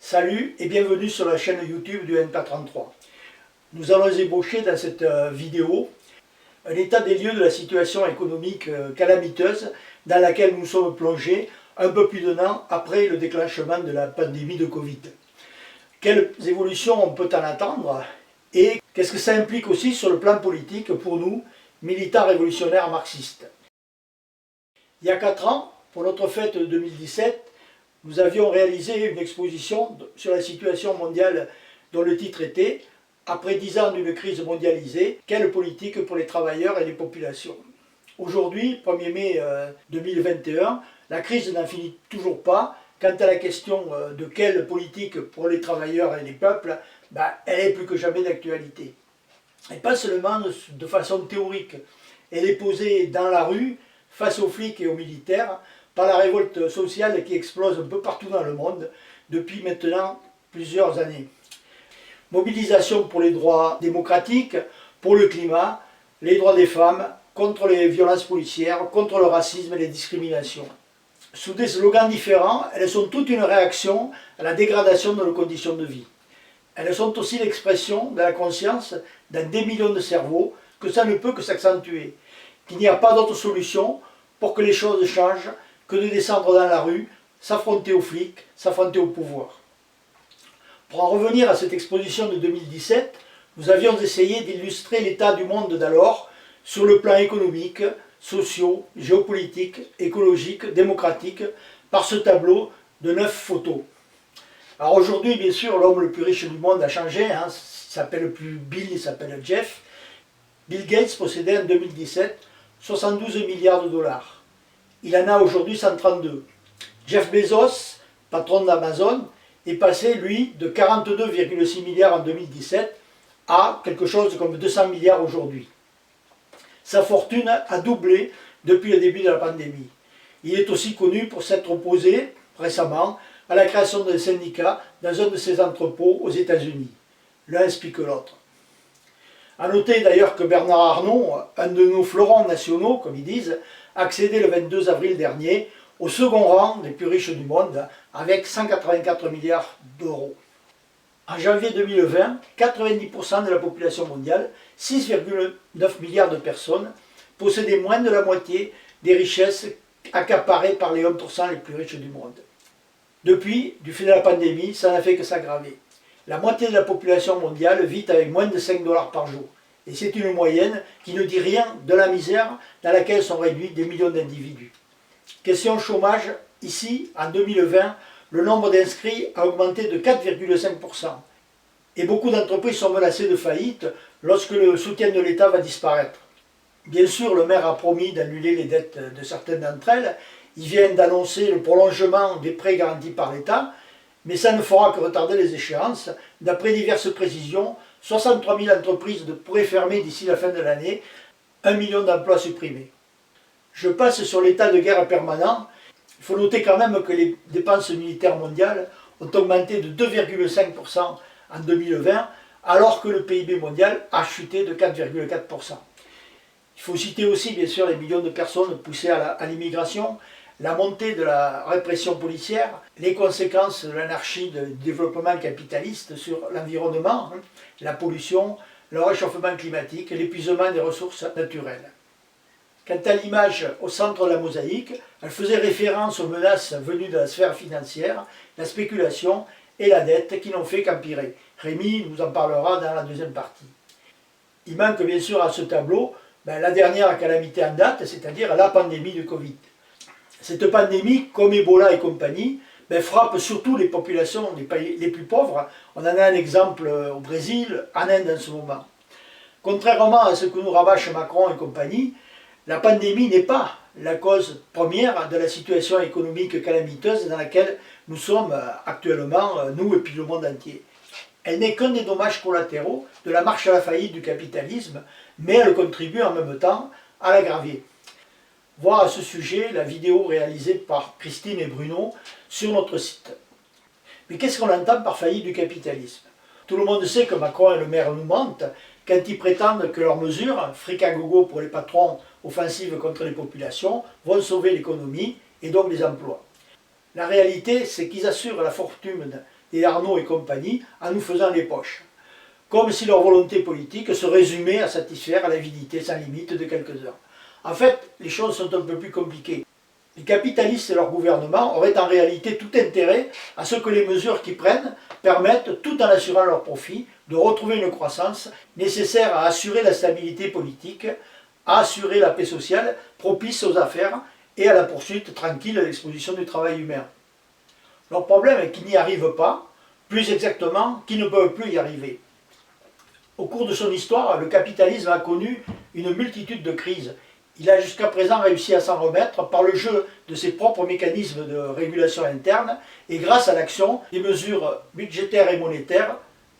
Salut et bienvenue sur la chaîne YouTube du NK33. Nous allons ébaucher dans cette vidéo un état des lieux de la situation économique calamiteuse dans laquelle nous sommes plongés un peu plus d'un an après le déclenchement de la pandémie de Covid. Quelles évolutions on peut en attendre et qu'est-ce que ça implique aussi sur le plan politique pour nous, militants révolutionnaires marxistes. Il y a 4 ans, pour notre fête de 2017, nous avions réalisé une exposition sur la situation mondiale dont le titre était « Après 10 ans d'une crise mondialisée, quelle politique pour les travailleurs et les populations ?» Aujourd'hui, 1er mai 2021, la crise n'en finit toujours pas. Quant à la question de quelle politique pour les travailleurs et les peuples, elle est plus que jamais d'actualité. Et pas seulement de façon théorique. Elle est posée dans la rue, face aux flics et aux militaires, par la révolte sociale qui explose un peu partout dans le monde depuis maintenant plusieurs années. Mobilisation pour les droits démocratiques, pour le climat, les droits des femmes, contre les violences policières, contre le racisme et les discriminations. Sous des slogans différents, elles sont toutes une réaction à la dégradation de nos conditions de vie. Elles sont aussi l'expression de la conscience dans des millions de cerveaux que ça ne peut que s'accentuer, qu'il n'y a pas d'autre solution pour que les choses changent que de descendre dans la rue, s'affronter aux flics, s'affronter au pouvoir. Pour en revenir à cette exposition de 2017, nous avions essayé d'illustrer l'état du monde d'alors sur le plan économique, socio, géopolitique, écologique, démocratique, par ce tableau de 9 photos. Alors aujourd'hui, bien sûr, l'homme le plus riche du monde a changé, il ne s'appelle plus Bill, il s'appelle Jeff. Bill Gates possédait en 2017 72 milliards de dollars. Il en a aujourd'hui 132. Jeff Bezos, patron d'Amazon, est passé, lui, de 42,6 milliards en 2017 à quelque chose comme 200 milliards aujourd'hui. Sa fortune a doublé depuis le début de la pandémie. Il est aussi connu pour s'être opposé, récemment, à la création d'un syndicat dans un de ses entrepôts aux États-Unis. L'un explique l'autre. A noter d'ailleurs que Bernard Arnault, un de nos fleurons nationaux, comme ils disent, a accédé le 22 avril dernier au second rang des plus riches du monde avec 184 milliards d'euros. En janvier 2020, 90% de la population mondiale, 6,9 milliards de personnes, possédaient moins de la moitié des richesses accaparées par les 1% les plus riches du monde. Depuis, du fait de la pandémie, ça n'a fait que s'aggraver. La moitié de la population mondiale vit avec moins de 5 $ par jour. Et c'est une moyenne qui ne dit rien de la misère dans laquelle sont réduits des millions d'individus. Question chômage, ici, en 2020, le nombre d'inscrits a augmenté de 4,5%. Et beaucoup d'entreprises sont menacées de faillite lorsque le soutien de l'État va disparaître. Bien sûr, le maire a promis d'annuler les dettes de certaines d'entre elles. Il vient d'annoncer le prolongement des prêts garantis par l'État, mais ça ne fera que retarder les échéances. D'après diverses précisions, 63 000 entreprises pourraient fermer d'ici la fin de l'année, 1 million d'emplois supprimés. Je passe sur l'état de guerre permanent. Il faut noter quand même que les dépenses militaires mondiales ont augmenté de 2,5% en 2020, alors que le PIB mondial a chuté de 4,4%. Il faut citer aussi bien sûr les millions de personnes poussées à l'immigration, la montée de la répression policière, les conséquences de l'anarchie du développement capitaliste sur l'environnement, la pollution, le réchauffement climatique et l'épuisement des ressources naturelles. Quant à l'image au centre de la mosaïque, elle faisait référence aux menaces venues de la sphère financière, la spéculation et la dette qui n'ont fait qu'empirer. Rémi nous en parlera dans la deuxième partie. Il manque bien sûr à ce tableau la dernière calamité en date, c'est-à-dire la pandémie du Covid. Cette pandémie, comme Ebola et compagnie, frappe surtout les populations des pays les plus pauvres. On en a un exemple au Brésil, en Inde en ce moment. Contrairement à ce que nous rabâchent Macron et compagnie, la pandémie n'est pas la cause première de la situation économique calamiteuse dans laquelle nous sommes actuellement, nous et puis le monde entier. Elle n'est qu'un des dommages collatéraux de la marche à la faillite du capitalisme, mais elle contribue en même temps à l'aggraver. Voir à ce sujet la vidéo réalisée par Christine et Bruno sur notre site. Mais qu'est-ce qu'on entend par faillite du capitalisme? Tout le monde sait que Macron et le maire nous mentent quand ils prétendent que leurs mesures, fric à gogo pour les patrons, offensives contre les populations, vont sauver l'économie et donc les emplois. La réalité, c'est qu'ils assurent la fortune des Arnaud et compagnie en nous faisant les poches. Comme si leur volonté politique se résumait à satisfaire l'avidité sans limite de quelques-uns. En fait, les choses sont un peu plus compliquées. Les capitalistes et leur gouvernement auraient en réalité tout intérêt à ce que les mesures qu'ils prennent permettent, tout en assurant leur profit, de retrouver une croissance nécessaire à assurer la stabilité politique, à assurer la paix sociale, propice aux affaires et à la poursuite tranquille de l'exposition du travail humain. Leur problème est qu'ils n'y arrivent pas, plus exactement qu'ils ne peuvent plus y arriver. Au cours de son histoire, le capitalisme a connu une multitude de crises. Il a jusqu'à présent réussi à s'en remettre par le jeu de ses propres mécanismes de régulation interne et grâce à l'action des mesures budgétaires et monétaires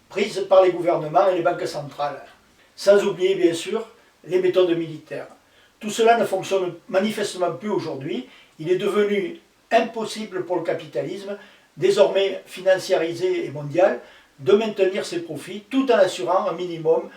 prises par les gouvernements et les banques centrales. Sans oublier bien sûr les méthodes militaires. Tout cela ne fonctionne manifestement plus aujourd'hui. Il est devenu impossible pour le capitalisme, désormais financiarisé et mondial, de maintenir ses profits tout en assurant un minimum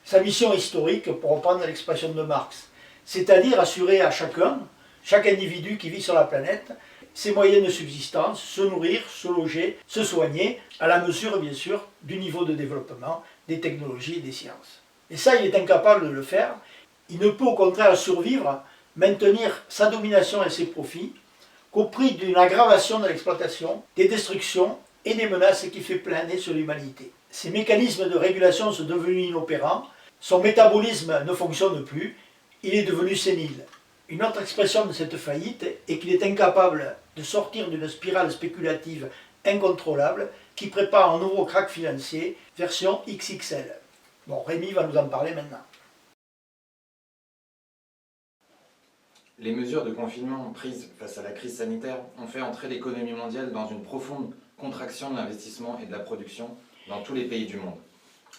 sa mission historique, pour reprendre l'expression de Marx. C'est-à-dire assurer à chacun, chaque individu qui vit sur la planète, ses moyens de subsistance, se nourrir, se loger, se soigner, à la mesure bien sûr du niveau de développement des technologies et des sciences. Et ça, il est incapable de le faire. Il ne peut au contraire survivre, maintenir sa domination et ses profits, qu'au prix d'une aggravation de l'exploitation, des destructions et des menaces qui fait planer sur l'humanité. Ces mécanismes de régulation sont devenus inopérants, son métabolisme ne fonctionne plus, il est devenu sénile. Une autre expression de cette faillite est qu'il est incapable de sortir d'une spirale spéculative incontrôlable qui prépare un nouveau krach financier, version XXL. Bon, Rémi va nous en parler maintenant. Les mesures de confinement prises face à la crise sanitaire ont fait entrer l'économie mondiale dans une profonde contraction de l'investissement et de la production dans tous les pays du monde.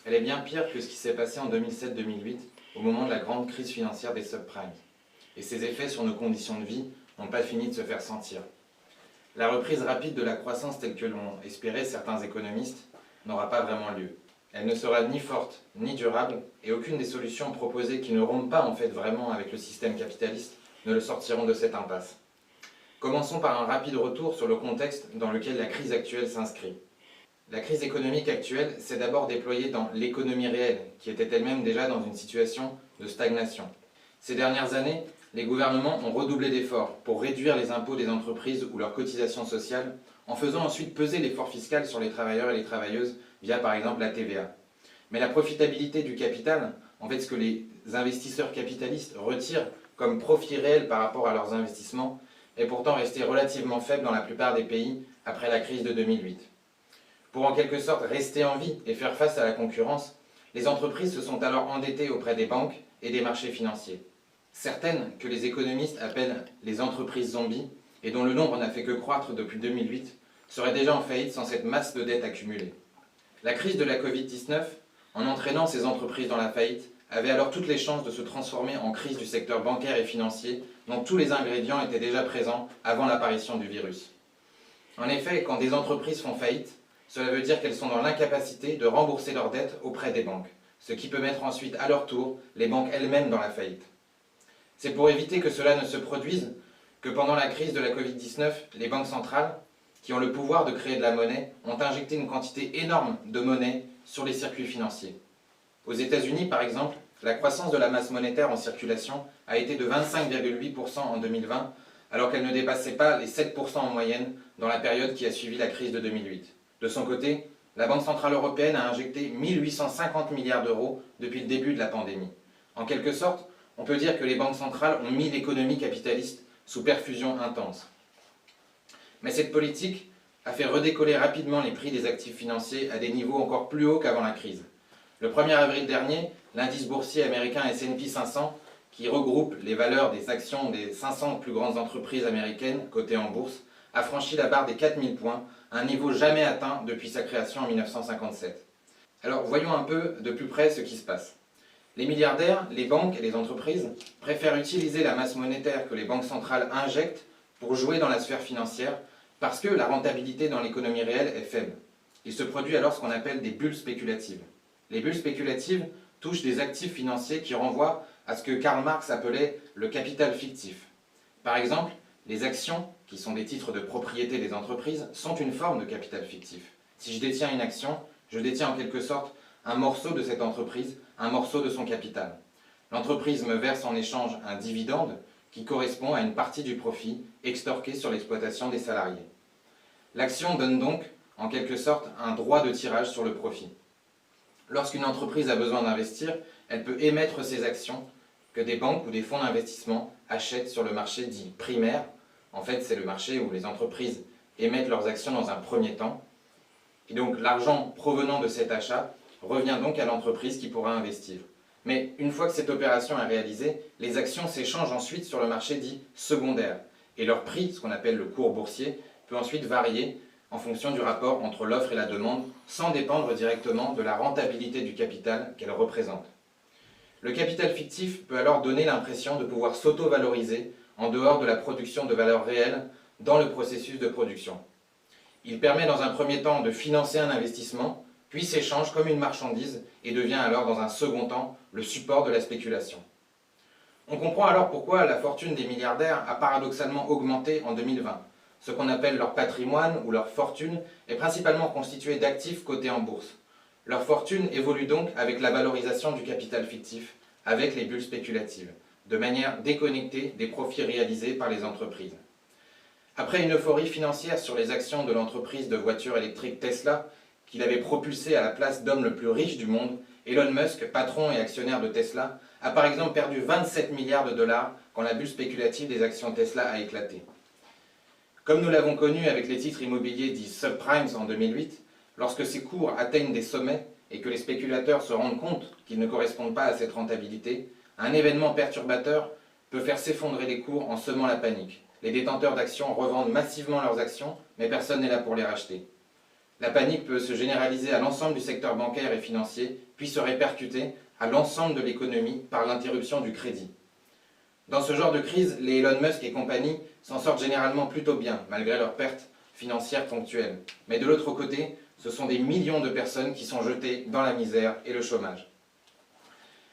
Elle est bien pire que ce qui s'est passé en 2007-2008 au moment de la grande crise financière des subprimes. Et ses effets sur nos conditions de vie n'ont pas fini de se faire sentir. La reprise rapide de la croissance telle que l'ont espéré certains économistes n'aura pas vraiment lieu. Elle ne sera ni forte ni durable et aucune des solutions proposées qui ne rompent pas en fait vraiment avec le système capitaliste ne le sortiront de cette impasse. Commençons par un rapide retour sur le contexte dans lequel la crise actuelle s'inscrit. La crise économique actuelle s'est d'abord déployée dans l'économie réelle, qui était elle-même déjà dans une situation de stagnation. Ces dernières années, les gouvernements ont redoublé d'efforts pour réduire les impôts des entreprises ou leurs cotisations sociales, en faisant ensuite peser l'effort fiscal sur les travailleurs et les travailleuses via par exemple la TVA. Mais la profitabilité du capital, en fait ce que les investisseurs capitalistes retirent comme profit réel par rapport à leurs investissements, est pourtant restée relativement faible dans la plupart des pays après la crise de 2008. Pour en quelque sorte rester en vie et faire face à la concurrence, les entreprises se sont alors endettées auprès des banques et des marchés financiers. Certaines, que les économistes appellent les entreprises zombies, et dont le nombre n'a fait que croître depuis 2008, seraient déjà en faillite sans cette masse de dettes accumulées. La crise de la Covid-19, en entraînant ces entreprises dans la faillite, avait alors toutes les chances de se transformer en crise du secteur bancaire et financier, dont tous les ingrédients étaient déjà présents avant l'apparition du virus. En effet, quand des entreprises font faillite, cela veut dire qu'elles sont dans l'incapacité de rembourser leurs dettes auprès des banques, ce qui peut mettre ensuite à leur tour les banques elles-mêmes dans la faillite. C'est pour éviter que cela ne se produise que pendant la crise de la Covid-19, les banques centrales, qui ont le pouvoir de créer de la monnaie, ont injecté une quantité énorme de monnaie sur les circuits financiers. Aux États-Unis, par exemple, la croissance de la masse monétaire en circulation a été de 25,8% en 2020, alors qu'elle ne dépassait pas les 7% en moyenne dans la période qui a suivi la crise de 2008. De son côté, la Banque centrale européenne a injecté 1850 milliards d'euros depuis le début de la pandémie. En quelque sorte, on peut dire que les banques centrales ont mis l'économie capitaliste sous perfusion intense. Mais cette politique a fait redécoller rapidement les prix des actifs financiers à des niveaux encore plus hauts qu'avant la crise. Le 1er avril dernier, l'indice boursier américain S&P 500, qui regroupe les valeurs des actions des 500 plus grandes entreprises américaines cotées en bourse, a franchi la barre des 4000 points, un niveau jamais atteint depuis sa création en 1957. Alors voyons un peu de plus près ce qui se passe. Les milliardaires, les banques et les entreprises préfèrent utiliser la masse monétaire que les banques centrales injectent pour jouer dans la sphère financière parce que la rentabilité dans l'économie réelle est faible. Il se produit alors ce qu'on appelle des bulles spéculatives. Les bulles spéculatives touchent des actifs financiers qui renvoient à ce que Karl Marx appelait le capital fictif. Par exemple, les actions, qui sont des titres de propriété des entreprises, sont une forme de capital fictif. Si je détiens une action, je détiens en quelque sorte un morceau de cette entreprise, un morceau de son capital. L'entreprise me verse en échange un dividende qui correspond à une partie du profit extorqué sur l'exploitation des salariés. L'action donne donc, en quelque sorte, un droit de tirage sur le profit. Lorsqu'une entreprise a besoin d'investir, elle peut émettre ses actions que des banques ou des fonds d'investissement achètent sur le marché dit primaire. En fait, c'est le marché où les entreprises émettent leurs actions dans un premier temps. Et donc, l'argent provenant de cet achat revient donc à l'entreprise qui pourra investir. Mais une fois que cette opération est réalisée, les actions s'échangent ensuite sur le marché dit secondaire. Et leur prix, ce qu'on appelle le cours boursier, peut ensuite varier en fonction du rapport entre l'offre et la demande, sans dépendre directement de la rentabilité du capital qu'elle représente. Le capital fictif peut alors donner l'impression de pouvoir s'auto-valoriser en dehors de la production de valeur réelle dans le processus de production. Il permet dans un premier temps de financer un investissement, puis s'échange comme une marchandise et devient alors dans un second temps le support de la spéculation. On comprend alors pourquoi la fortune des milliardaires a paradoxalement augmenté en 2020. Ce qu'on appelle leur patrimoine ou leur fortune est principalement constitué d'actifs cotés en bourse. Leur fortune évolue donc avec la valorisation du capital fictif, avec les bulles spéculatives, de manière déconnectée des profits réalisés par les entreprises. Après une euphorie financière sur les actions de l'entreprise de voitures électriques Tesla, qu'il avait propulsé à la place d'homme le plus riche du monde, Elon Musk, patron et actionnaire de Tesla, a par exemple perdu 27 milliards de dollars quand la bulle spéculative des actions Tesla a éclaté. Comme nous l'avons connu avec les titres immobiliers dits subprimes en 2008, lorsque ces cours atteignent des sommets et que les spéculateurs se rendent compte qu'ils ne correspondent pas à cette rentabilité, un événement perturbateur peut faire s'effondrer les cours en semant la panique. Les détenteurs d'actions revendent massivement leurs actions, mais personne n'est là pour les racheter. La panique peut se généraliser à l'ensemble du secteur bancaire et financier, puis se répercuter à l'ensemble de l'économie par l'interruption du crédit. Dans ce genre de crise, les Elon Musk et compagnie s'en sortent généralement plutôt bien, malgré leurs pertes financières ponctuelles. Mais de l'autre côté, ce sont des millions de personnes qui sont jetées dans la misère et le chômage.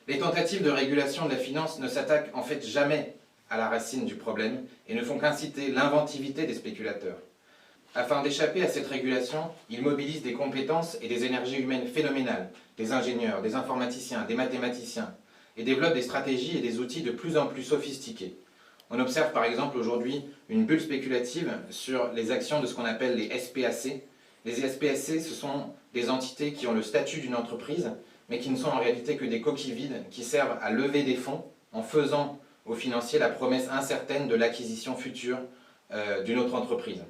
Les tentatives de régulation de la finance ne s'attaquent en fait jamais à la racine du problème et ne font qu'inciter l'inventivité des spéculateurs. Afin d'échapper à cette régulation, ils mobilisent des compétences et des énergies humaines phénoménales, des ingénieurs, des informaticiens, des mathématiciens, et développent des stratégies et des outils de plus en plus sophistiqués. On observe par exemple aujourd'hui une bulle spéculative sur les actions de ce qu'on appelle les SPAC. Les SPAC, ce sont des entités qui ont le statut d'une entreprise, mais qui ne sont en réalité que des coquilles vides qui servent à lever des fonds en faisant aux financiers la promesse incertaine de l'acquisition future d'une autre entreprise.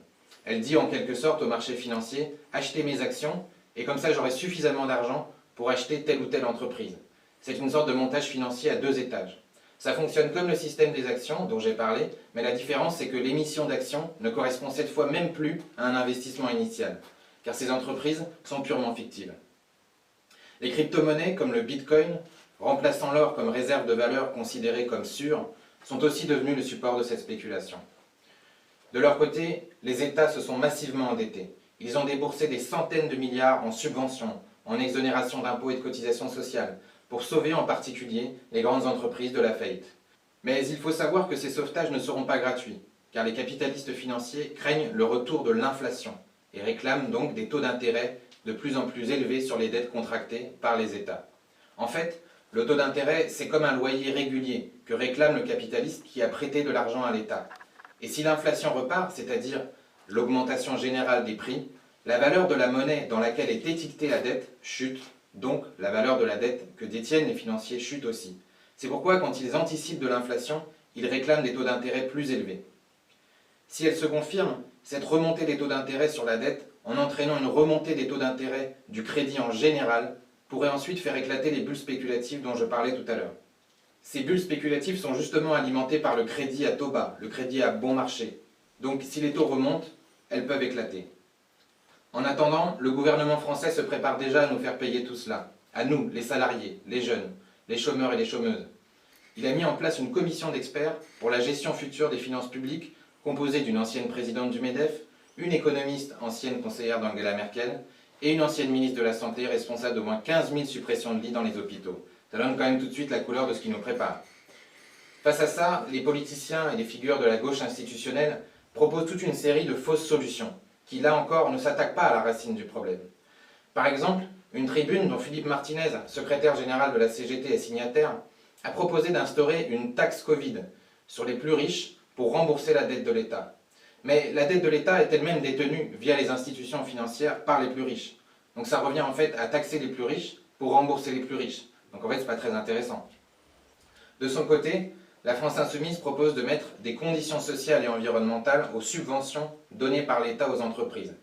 Elle dit en quelque sorte au marché financier « achetez mes actions et comme ça j'aurai suffisamment d'argent pour acheter telle ou telle entreprise ». C'est une sorte de montage financier à deux étages. Ça fonctionne comme le système des actions dont j'ai parlé, mais la différence c'est que l'émission d'actions ne correspond cette fois même plus à un investissement initial, car ces entreprises sont purement fictives. Les crypto-monnaies comme le Bitcoin, remplaçant l'or comme réserve de valeur considérée comme sûre, sont aussi devenues le support de cette spéculation. De leur côté, les États se sont massivement endettés. Ils ont déboursé des centaines de milliards en subventions, en exonération d'impôts et de cotisations sociales, pour sauver en particulier les grandes entreprises de la faillite. Mais il faut savoir que ces sauvetages ne seront pas gratuits, car les capitalistes financiers craignent le retour de l'inflation et réclament donc des taux d'intérêt de plus en plus élevés sur les dettes contractées par les États. En fait, le taux d'intérêt, c'est comme un loyer régulier que réclame le capitaliste qui a prêté de l'argent à l'État. Et si l'inflation repart, c'est-à-dire l'augmentation générale des prix, la valeur de la monnaie dans laquelle est étiquetée la dette chute, donc la valeur de la dette que détiennent les financiers chute aussi. C'est pourquoi quand ils anticipent de l'inflation, ils réclament des taux d'intérêt plus élevés. Si elle se confirme, cette remontée des taux d'intérêt sur la dette, en entraînant une remontée des taux d'intérêt du crédit en général, pourrait ensuite faire éclater les bulles spéculatives dont je parlais tout à l'heure. Ces bulles spéculatives sont justement alimentées par le crédit à taux bas, le crédit à bon marché. Donc si les taux remontent, elles peuvent éclater. En attendant, le gouvernement français se prépare déjà à nous faire payer tout cela. À nous, les salariés, les jeunes, les chômeurs et les chômeuses. Il a mis en place une commission d'experts pour la gestion future des finances publiques, composée d'une ancienne présidente du MEDEF, une économiste ancienne conseillère d'Angela Merkel et une ancienne ministre de la Santé responsable d'au moins 15 000 suppressions de lits dans les hôpitaux. Ça donne quand même tout de suite la couleur de ce qui nous prépare. Face à ça, les politiciens et les figures de la gauche institutionnelle proposent toute une série de fausses solutions qui, là encore, ne s'attaquent pas à la racine du problème. Par exemple, une tribune dont Philippe Martinez, secrétaire général de la CGT et signataire, a proposé d'instaurer une taxe Covid sur les plus riches pour rembourser la dette de l'État. Mais la dette de l'État est elle-même détenue via les institutions financières par les plus riches. Donc ça revient en fait à taxer les plus riches pour rembourser les plus riches. Donc en fait, ce n'est pas très intéressant. De son côté, la France Insoumise propose de mettre des conditions sociales et environnementales aux subventions données par l'État aux entreprises.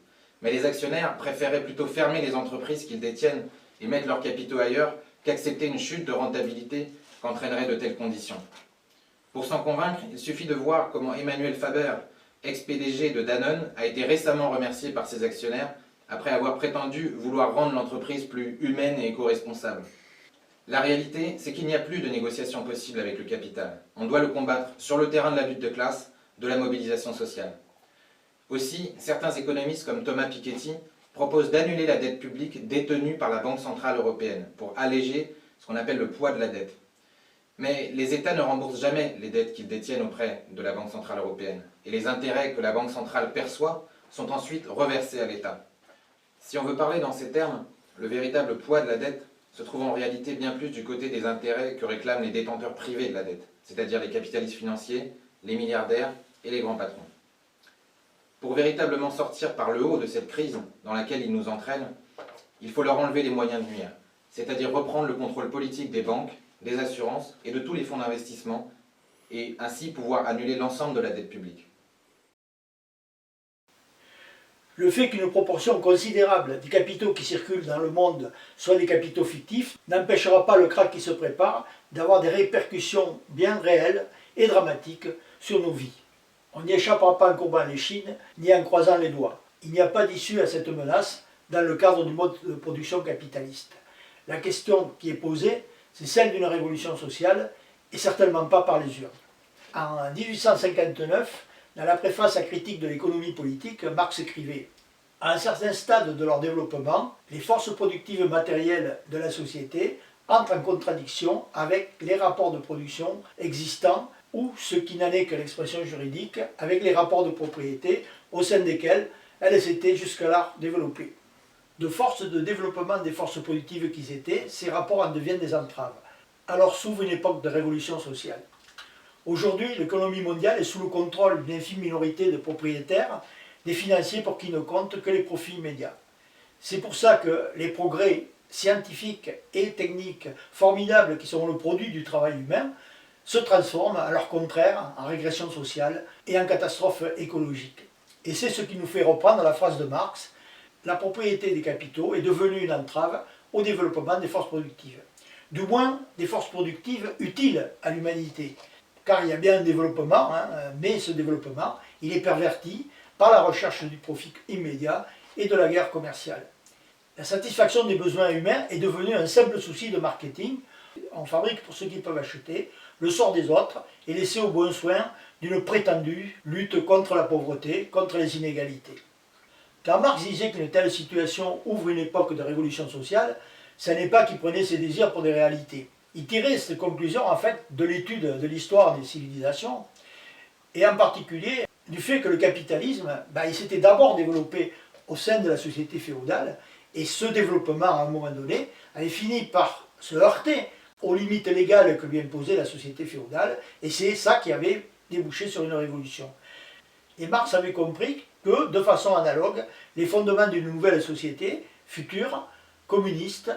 Mais les actionnaires préféraient plutôt fermer les entreprises qu'ils détiennent et mettre leurs capitaux ailleurs qu'accepter une chute de rentabilité qu'entraîneraient de telles conditions. Pour s'en convaincre, il suffit de voir comment Emmanuel Faber, ex-PDG de Danone, a été récemment remercié par ses actionnaires après avoir prétendu vouloir rendre l'entreprise plus humaine et éco-responsable. La réalité, c'est qu'il n'y a plus de négociation possible avec le capital. On doit le combattre sur le terrain de la lutte de classe, de la mobilisation sociale. Aussi, certains économistes comme Thomas Piketty proposent d'annuler la dette publique détenue par la Banque Centrale Européenne pour alléger ce qu'on appelle le poids de la dette. Mais les États ne remboursent jamais les dettes qu'ils détiennent auprès de la Banque Centrale Européenne. Et les intérêts que la Banque Centrale perçoit sont ensuite reversés à l'État. Si on veut parler dans ces termes, le véritable poids de la dette se trouve en réalité bien plus du côté des intérêts que réclament les détenteurs privés de la dette, c'est-à-dire les capitalistes financiers, les milliardaires et les grands patrons. Pour véritablement sortir par le haut de cette crise dans laquelle ils nous entraînent, il faut leur enlever les moyens de nuire, c'est-à-dire reprendre le contrôle politique des banques, des assurances et de tous les fonds d'investissement, et ainsi pouvoir annuler l'ensemble de la dette publique. Le fait qu'une proportion considérable des capitaux qui circulent dans le monde soient des capitaux fictifs n'empêchera pas le krach qui se prépare d'avoir des répercussions bien réelles et dramatiques sur nos vies. On n'y échappera pas en courbant les chines ni en croisant les doigts. Il n'y a pas d'issue à cette menace dans le cadre du mode de production capitaliste. La question qui est posée, c'est celle d'une révolution sociale et certainement pas par les urnes. En 1859, dans la préface à Critique de l'économie politique, Marx écrivait « À un certain stade de leur développement, les forces productives matérielles de la société entrent en contradiction avec les rapports de production existants ou, ce qui n'en est que l'expression juridique, avec les rapports de propriété au sein desquels elles s'étaient jusque-là développées. De force de développement des forces productives qu'ils étaient, ces rapports en deviennent des entraves. Alors s'ouvre une époque de révolution sociale. Aujourd'hui, l'économie mondiale est sous le contrôle d'une infime minorité de propriétaires, des financiers pour qui ne comptent que les profits immédiats. C'est pour ça que les progrès scientifiques et techniques formidables qui sont le produit du travail humain se transforment à leur contraire en régression sociale et en catastrophe écologique. Et c'est ce qui nous fait reprendre la phrase de Marx « La propriété des capitaux est devenue une entrave au développement des forces productives. » Du moins, des forces productives utiles à l'humanité. Car il y a bien un développement, mais ce développement, il est perverti par la recherche du profit immédiat et de la guerre commerciale. La satisfaction des besoins humains est devenue un simple souci de marketing. On fabrique pour ceux qui peuvent acheter, le sort des autres est laissé au bon soin d'une prétendue lutte contre la pauvreté, contre les inégalités. Quand Marx disait qu'une telle situation ouvre une époque de révolution sociale, ce n'est pas qu'il prenait ses désirs pour des réalités. Il tirait cette conclusion en fait de l'étude de l'histoire des civilisations et en particulier du fait que le capitalisme, il s'était d'abord développé au sein de la société féodale et ce développement à un moment donné avait fini par se heurter aux limites légales que lui imposait la société féodale et c'est ça qui avait débouché sur une révolution. Et Marx avait compris que de façon analogue, les fondements d'une nouvelle société future, communiste,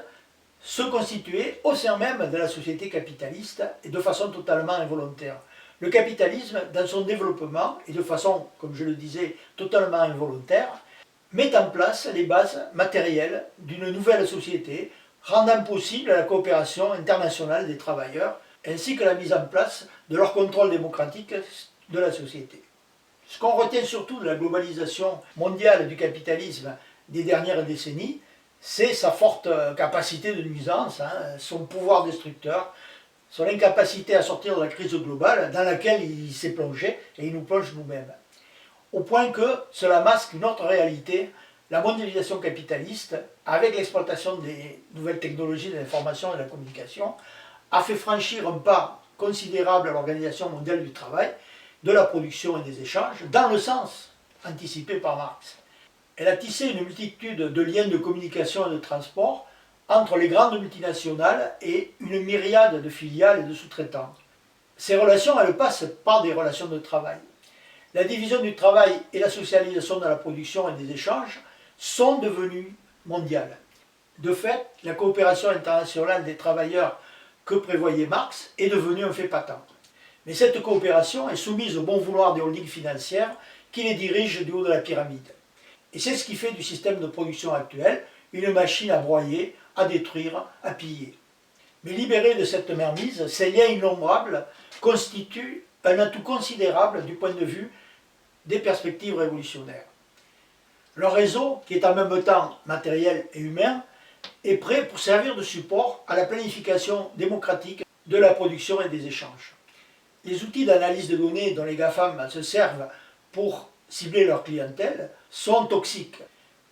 se constituer au sein même de la société capitaliste et de façon totalement involontaire. Le capitalisme, dans son développement, et de façon, comme je le disais, totalement involontaire, met en place les bases matérielles d'une nouvelle société, rendant possible la coopération internationale des travailleurs, ainsi que la mise en place de leur contrôle démocratique de la société. Ce qu'on retient surtout de la globalisation mondiale du capitalisme des dernières décennies, c'est sa forte capacité de nuisance, son pouvoir destructeur, son incapacité à sortir de la crise globale dans laquelle il s'est plongé et il nous plonge nous-mêmes. Au point que cela masque une autre réalité, la mondialisation capitaliste, avec l'exploitation des nouvelles technologies de l'information et de la communication, a fait franchir un pas considérable à l'Organisation mondiale du travail, de la production et des échanges, dans le sens anticipé par Marx. Elle a tissé une multitude de liens de communication et de transport entre les grandes multinationales et une myriade de filiales et de sous-traitants. Ces relations, elles passent par des relations de travail. La division du travail et la socialisation de la production et des échanges sont devenues mondiales. De fait, la coopération internationale des travailleurs que prévoyait Marx est devenue un fait patent. Mais cette coopération est soumise au bon vouloir des holdings financières qui les dirigent du haut de la pyramide. Et c'est ce qui fait du système de production actuel une machine à broyer, à détruire, à piller. Mais libérés de cette mainmise, ces liens innombrables constituent un atout considérable du point de vue des perspectives révolutionnaires. Leur réseau, qui est en même temps matériel et humain, est prêt pour servir de support à la planification démocratique de la production et des échanges. Les outils d'analyse de données dont les GAFAM se servent pour cibler leur clientèle sont toxiques.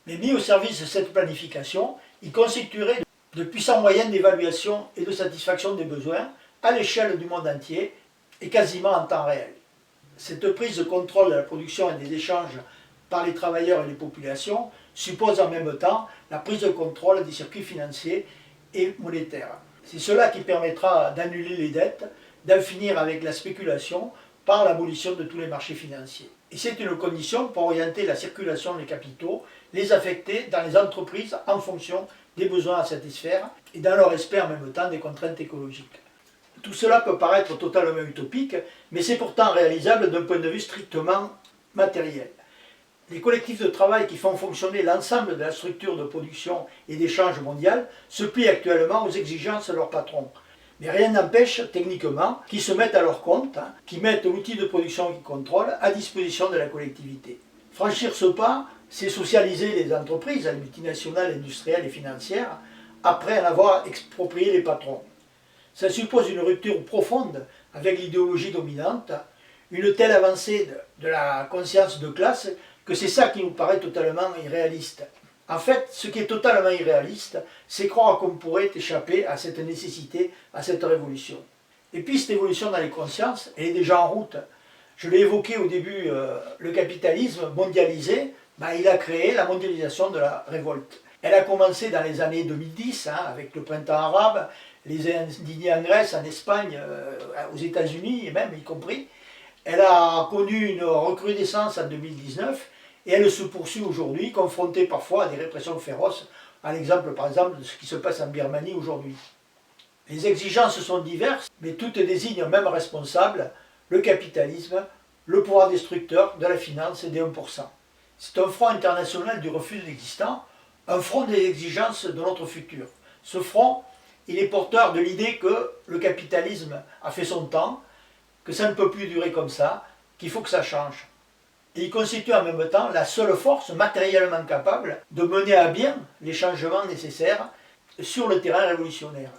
Mais mis au service de cette planification, ils constitueraient de puissants moyens d'évaluation et de satisfaction des besoins à l'échelle du monde entier et quasiment en temps réel. Cette prise de contrôle de la production et des échanges par les travailleurs et les populations suppose en même temps la prise de contrôle des circuits financiers et monétaires. C'est cela qui permettra d'annuler les dettes, d'en finir avec la spéculation par l'abolition de tous les marchés financiers. Et c'est une condition pour orienter la circulation des capitaux, les affecter dans les entreprises en fonction des besoins à satisfaire et dans le respect en même temps des contraintes écologiques. Tout cela peut paraître totalement utopique, mais c'est pourtant réalisable d'un point de vue strictement matériel. Les collectifs de travail qui font fonctionner l'ensemble de la structure de production et d'échange mondial se plient actuellement aux exigences de leurs patrons. Mais rien n'empêche, techniquement, qu'ils se mettent à leur compte, qu'ils mettent l'outil de production qu'ils contrôlent à disposition de la collectivité. Franchir ce pas, c'est socialiser les entreprises, les multinationales, industrielles et financières, après en avoir exproprié les patrons. Ça suppose une rupture profonde avec l'idéologie dominante, une telle avancée de la conscience de classe que c'est ça qui nous paraît totalement irréaliste. En fait, ce qui est totalement irréaliste, c'est croire qu'on pourrait échapper à cette nécessité, à cette révolution. Et puis cette évolution dans les consciences, elle est déjà en route. Je l'ai évoqué au début, le capitalisme mondialisé, il a créé la mondialisation de la révolte. Elle a commencé dans les années 2010, avec le printemps arabe, les indignés en Grèce, en Espagne, aux États-Unis, et même y compris. Elle a connu une recrudescence en 2019, et elle se poursuit aujourd'hui, confrontée parfois à des répressions féroces, à l'exemple par exemple de ce qui se passe en Birmanie aujourd'hui. Les exigences sont diverses, mais toutes désignent un même responsable, le capitalisme, le pouvoir destructeur de la finance et des 1%. C'est un front international du refus de l'existant, un front des exigences de notre futur. Ce front, il est porteur de l'idée que le capitalisme a fait son temps, que ça ne peut plus durer comme ça, qu'il faut que ça change. Et il constitue en même temps la seule force matériellement capable de mener à bien les changements nécessaires sur le terrain révolutionnaire.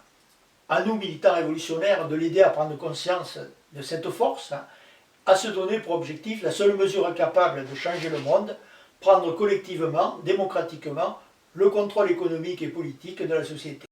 À nous, militants révolutionnaires, de l'aider à prendre conscience de cette force, à se donner pour objectif la seule mesure capable de changer le monde, prendre collectivement, démocratiquement, le contrôle économique et politique de la société.